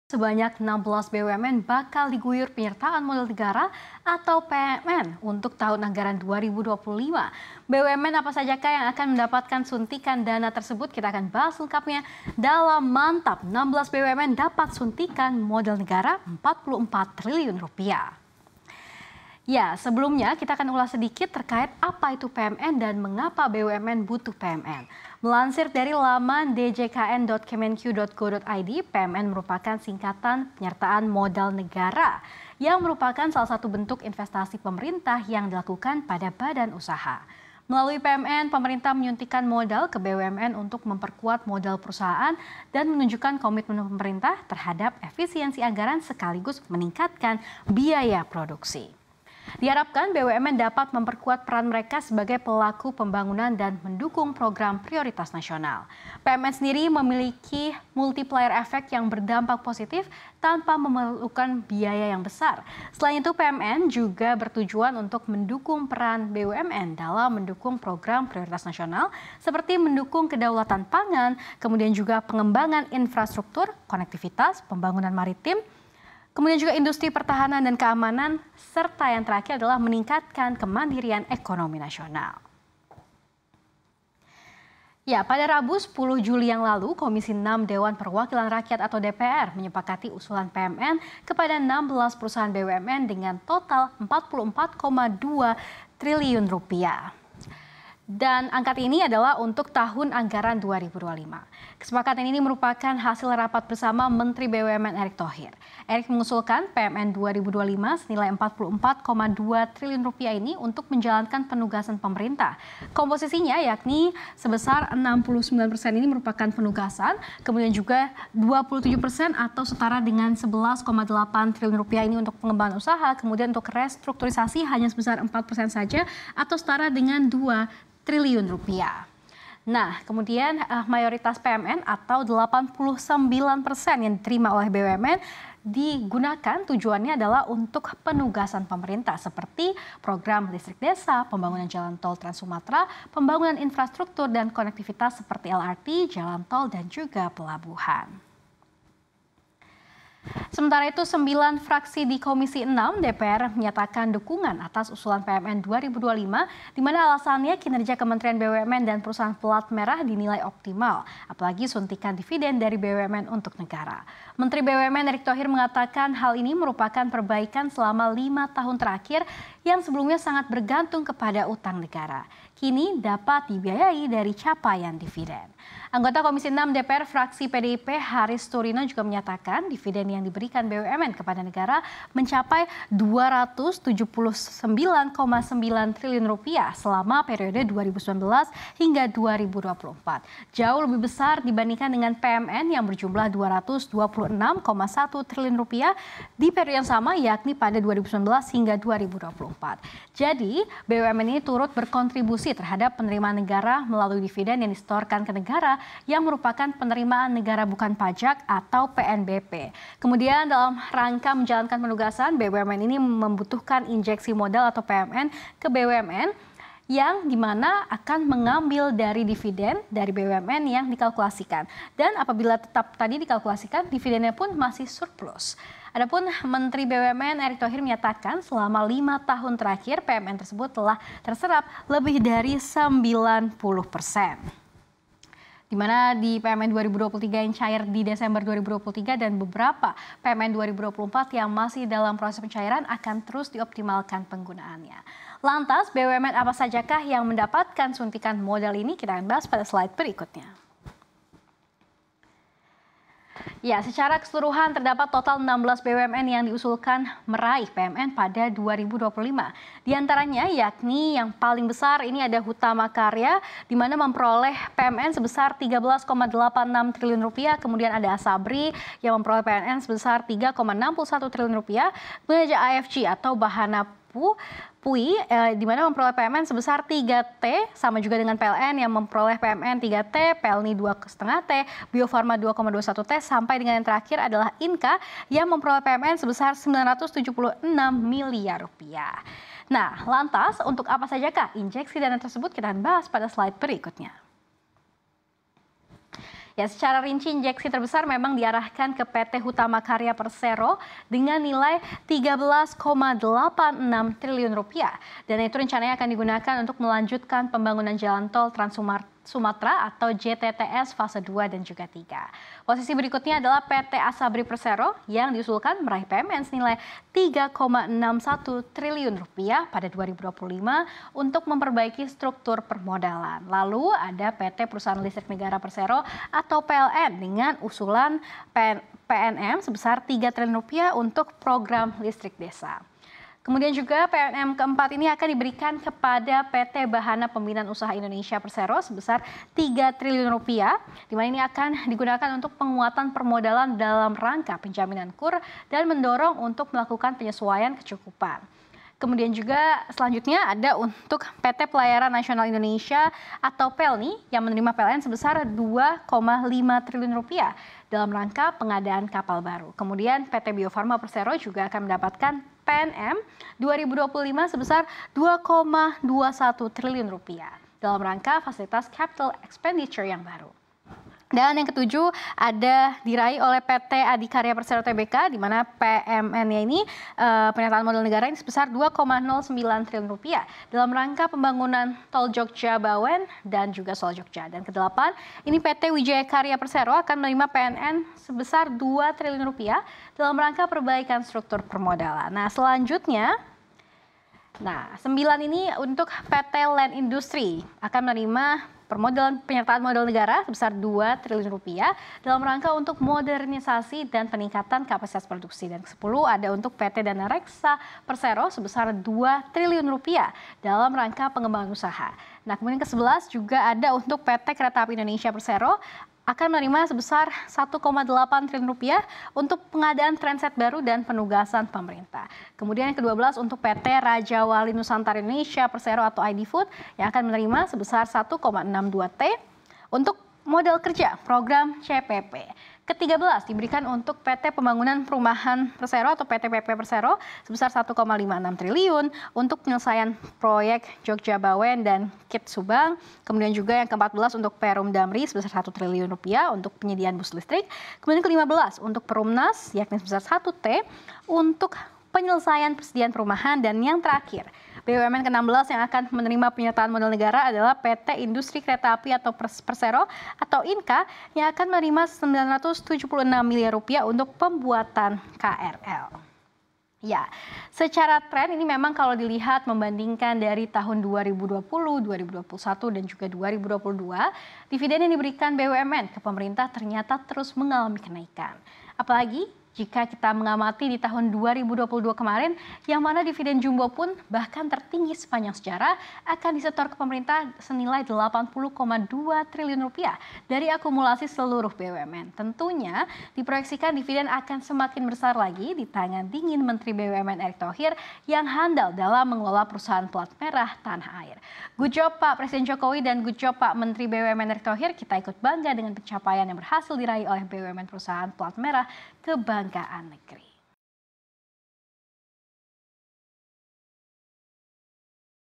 Sebanyak 16 BUMN bakal diguyur penyertaan modal negara atau PMN untuk tahun anggaran 2025. BUMN apa sajakah yang akan mendapatkan suntikan dana tersebut? Kita akan bahas lengkapnya dalam Mantap. 16 BUMN dapat suntikan modal negara 44 triliun rupiah. Ya, sebelumnya kita akan ulas sedikit terkait apa itu PMN dan mengapa BUMN butuh PMN. Melansir dari laman djkn.kemenq.go.id, PMN merupakan singkatan penyertaan modal negara yang merupakan salah satu bentuk investasi pemerintah yang dilakukan pada badan usaha. Melalui PMN, pemerintah menyuntikkan modal ke BUMN untuk memperkuat modal perusahaan dan menunjukkan komitmen pemerintah terhadap efisiensi anggaran sekaligus meningkatkan biaya produksi. Diharapkan BUMN dapat memperkuat peran mereka sebagai pelaku pembangunan dan mendukung program prioritas nasional. PMN sendiri memiliki multiplier efek yang berdampak positif tanpa memerlukan biaya yang besar. Selain itu, PMN juga bertujuan untuk mendukung peran BUMN dalam mendukung program prioritas nasional seperti mendukung kedaulatan pangan, kemudian juga pengembangan infrastruktur, konektivitas, pembangunan maritim, kemudian juga industri pertahanan dan keamanan, serta yang terakhir adalah meningkatkan kemandirian ekonomi nasional. Ya, pada Rabu 10 Juli yang lalu, Komisi 6 Dewan Perwakilan Rakyat atau DPR menyepakati usulan PMN kepada 16 perusahaan BUMN dengan total 44,2 triliun rupiah. Dan angka ini adalah untuk tahun anggaran 2025. Kesepakatan ini merupakan hasil rapat bersama Menteri BUMN Erick Thohir. Erick mengusulkan PMN 2025 senilai 44,2 triliun rupiah ini untuk menjalankan penugasan pemerintah. Komposisinya yakni sebesar 69% ini merupakan penugasan, kemudian juga 27% atau setara dengan 11,8 triliun rupiah ini untuk pengembangan usaha, kemudian untuk restrukturisasi hanya sebesar 4% saja atau setara dengan 2 triliun rupiah. Nah, kemudian mayoritas PMN atau 89% yang diterima oleh BUMN digunakan tujuannya adalah untuk penugasan pemerintah seperti program listrik desa, pembangunan jalan tol Trans Sumatera, pembangunan infrastruktur dan konektivitas seperti LRT, jalan tol dan juga pelabuhan. Sementara itu, 9 fraksi di Komisi 6 DPR menyatakan dukungan atas usulan PMN 2025, di mana alasannya kinerja Kementerian BUMN dan perusahaan pelat merah dinilai optimal, apalagi suntikan dividen dari BUMN untuk negara. Menteri BUMN Erick Thohir mengatakan hal ini merupakan perbaikan selama 5 tahun terakhir yang sebelumnya sangat bergantung kepada utang negara. Kini dapat dibiayai dari capaian dividen. Anggota Komisi 6 DPR fraksi PDIP Haris Turino juga menyatakan dividen yang diberikan BUMN kepada negara mencapai 279,9 triliun rupiah selama periode 2019 hingga 2024. Jauh lebih besar dibandingkan dengan PMN yang berjumlah 226,1 triliun rupiah di periode yang sama yakni pada 2019 hingga 2024. Jadi BUMN ini turut berkontribusi terhadap penerimaan negara melalui dividen yang disetorkan ke negara yang merupakan penerimaan negara bukan pajak atau PNBP. Kemudian dalam rangka menjalankan penugasan, BUMN ini membutuhkan injeksi modal atau PMN ke BUMN yang dimana akan mengambil dari dividen dari BUMN yang dikalkulasikan. Dan apabila tetap tadi dikalkulasikan, dividennya pun masih surplus. Adapun Menteri BUMN Erick Thohir menyatakan selama 5 tahun terakhir PMN tersebut telah terserap lebih dari 90%. Di mana di PMN 2023 yang cair di Desember 2023 dan beberapa PMN 2024 yang masih dalam proses pencairan akan terus dioptimalkan penggunaannya. Lantas BUMN apa sajakah yang mendapatkan suntikan modal ini? Kita akan bahas pada slide berikutnya. Ya, secara keseluruhan terdapat total 16 BUMN yang diusulkan meraih PMN pada 2025. Di antaranya yakni yang paling besar ini ada Hutama Karya di mana memperoleh PMN sebesar 13,86 triliun rupiah, kemudian ada Asabri yang memperoleh PMN sebesar 3,61 triliun rupiah, kemudian ada AFG atau Bahana Pui di mana memperoleh PMN sebesar 3T, sama juga dengan PLN yang memperoleh PMN 3T, PLNI 2,5T, Bio Farma 2,21T, sampai dengan yang terakhir adalah Inka yang memperoleh PMN sebesar 976 miliar rupiah. Nah, lantas untuk apa sajakah injeksi dana tersebut? Kita akan bahas pada slide berikutnya. Ya, secara rinci injeksi terbesar memang diarahkan ke PT Hutama Karya Persero dengan nilai 13,86 triliun rupiah. Dan itu rencananya akan digunakan untuk melanjutkan pembangunan jalan tol Trans Sumatera atau JTTS fase 2 dan juga 3. Posisi berikutnya adalah PT Asabri Persero yang diusulkan meraih PMN senilai 3,61 triliun rupiah pada 2025 untuk memperbaiki struktur permodalan. Lalu ada PT Perusahaan Listrik Negara Persero atau PLN dengan usulan PNM sebesar 3 triliun rupiah untuk program listrik desa. Kemudian juga PNM keempat ini akan diberikan kepada PT Bahana Pembinaan Usaha Indonesia Persero sebesar 3 triliun rupiah, di mana ini akan digunakan untuk penguatan permodalan dalam rangka penjaminan KUR dan mendorong untuk melakukan penyesuaian kecukupan. Kemudian juga selanjutnya ada untuk PT Pelayaran Nasional Indonesia atau PELNI yang menerima PLN sebesar 2,5 triliun rupiah dalam rangka pengadaan kapal baru. Kemudian PT Bio Farma Persero juga akan mendapatkan PNM 2025 sebesar 2,21 triliun rupiah dalam rangka fasilitas capital expenditure yang baru. Dan yang ketujuh ada diraih oleh PT Adikarya Persero Tbk, di mana PMN-nya ini penyertaan modal negara ini sebesar 2,09 triliun rupiah dalam rangka pembangunan Tol Jogja Bawen dan juga Sol Jogja. Dan kedelapan ini PT Wijaya Karya Persero akan menerima PNN sebesar 2 triliun rupiah dalam rangka perbaikan struktur permodalan. Nah selanjutnya, 9 ini untuk PT Land Industri akan menerima penyertaan modal negara sebesar 2 triliun rupiah dalam rangka untuk modernisasi dan peningkatan kapasitas produksi. Dan ke-10 ada untuk PT Dana Reksa Persero sebesar 2 triliun rupiah dalam rangka pengembangan usaha. Nah, kemudian ke-11 juga ada untuk PT Kereta Api Indonesia Persero akan menerima sebesar 1,8 triliun rupiah untuk pengadaan transit baru dan penugasan pemerintah. Kemudian yang ke-12 untuk PT Raja Wali Nusantara Indonesia Persero atau ID Food yang akan menerima sebesar 1,62 T untuk modal kerja program CPP. Ke-13 diberikan untuk PT Pembangunan Perumahan Persero atau PT PP Persero sebesar 1,56 triliun untuk penyelesaian proyek Jogja Bawen dan Kit Subang. Kemudian juga yang ke-14 untuk Perum Damri sebesar 1 triliun rupiah untuk penyediaan bus listrik. Kemudian ke-15 untuk Perumnas yakni sebesar 1 T untuk penyelesaian persediaan perumahan. Dan yang terakhir, BUMN ke-16 yang akan menerima penyertaan modal negara adalah PT Industri Kereta Api atau Persero atau INKA yang akan menerima 976 miliar rupiah untuk pembuatan KRL. Ya, secara tren ini memang kalau dilihat membandingkan dari tahun 2020, 2021 dan juga 2022, dividen yang diberikan BUMN ke pemerintah ternyata terus mengalami kenaikan. Apalagi jika kita mengamati di tahun 2022 kemarin, yang mana dividen jumbo pun bahkan tertinggi sepanjang sejarah akan disetor ke pemerintah senilai 80,2 triliun rupiah dari akumulasi seluruh BUMN. Tentunya diproyeksikan dividen akan semakin besar lagi di tangan dingin Menteri BUMN Erick Thohir yang handal dalam mengelola perusahaan pelat merah tanah air. Good job Pak Presiden Jokowi dan good job Pak Menteri BUMN Erick Thohir. Kita ikut bangga dengan pencapaian yang berhasil diraih oleh BUMN perusahaan pelat merah kebanggaan negeri.